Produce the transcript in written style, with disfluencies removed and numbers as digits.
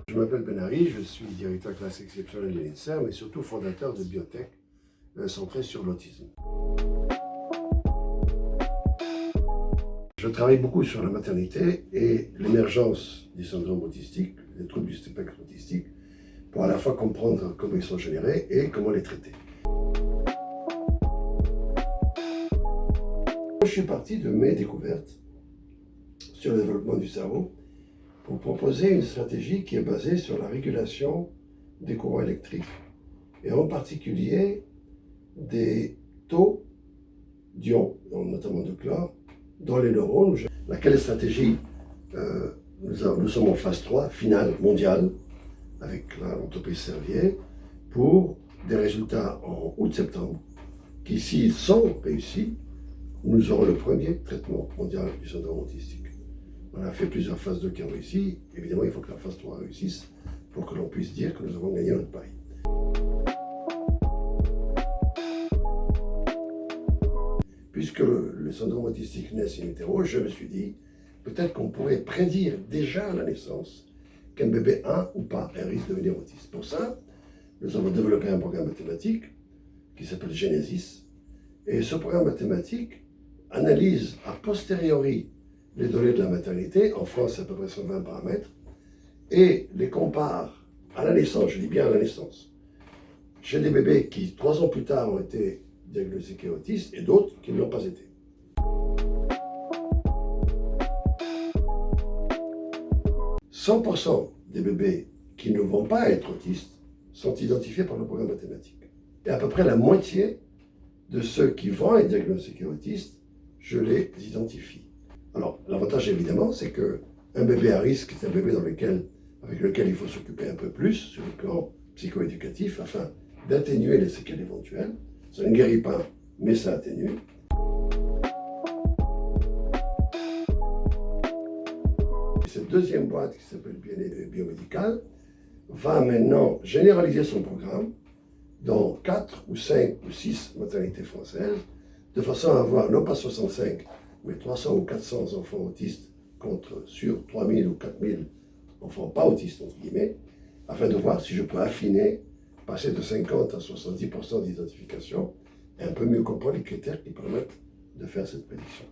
Je m'appelle Benari, je suis directeur classe exceptionnelle de l'INSERM, mais surtout fondateur de Biotech centré sur l'autisme. Je travaille beaucoup sur la maternité et l'émergence du syndrome autistique, des troubles du spectre autistique, pour à la fois comprendre comment ils sont générés et comment les traiter. Je suis parti de mes découvertes sur le développement du cerveau pour proposer une stratégie qui est basée sur la régulation des courants électriques et en particulier des taux d'ions, notamment de chlore, dans les neurones. Laquelle stratégie, nous sommes en phase 3, finale, mondiale, avec l'entreprise Servier, pour des résultats en août-septembre, qui s'ils sont réussis, nous aurons le premier traitement mondial du syndrome autistique. On a fait plusieurs phases 2 qui ont réussi. Évidemment, il faut que la phase 3 réussisse pour que l'on puisse dire que nous avons gagné notre pari. Puisque le syndrome autistique naît in utero, je me suis dit, peut-être qu'on pourrait prédire déjà à la naissance qu'un bébé a ou pas un risque de devenir autiste. Pour ça, nous avons développé un programme mathématique qui s'appelle Genesis. Et ce programme mathématique analyse a posteriori les données de la maternité, en France c'est à peu près 120 paramètres, et les compare à la naissance, je dis bien à la naissance, chez des bébés qui 3 ans plus tard ont été diagnostiqués autistes et d'autres qui ne l'ont pas été. « 100% des bébés qui ne vont pas être autistes sont identifiés par le programme mathématique. Et à peu près la moitié de ceux qui vont être diagnostiqués autistes, je les identifie. Alors, l'avantage évidemment, c'est qu'un bébé à risque, c'est un bébé avec lequel il faut s'occuper un peu plus sur le plan psychoéducatif afin d'atténuer les séquelles éventuelles. Ça ne guérit pas, mais ça atténue. Et cette deuxième boîte qui s'appelle Bien-être biomédical va maintenant généraliser son programme dans 4 ou 5 ou 6 maternités françaises, de façon à avoir non pas 65, mais 300 ou 400 enfants autistes sur 3000 ou 4000 enfants pas autistes, entre guillemets, afin de voir si je peux affiner, passer de 50 à 70% d'identification et un peu mieux comprendre les critères qui permettent de faire cette prédiction.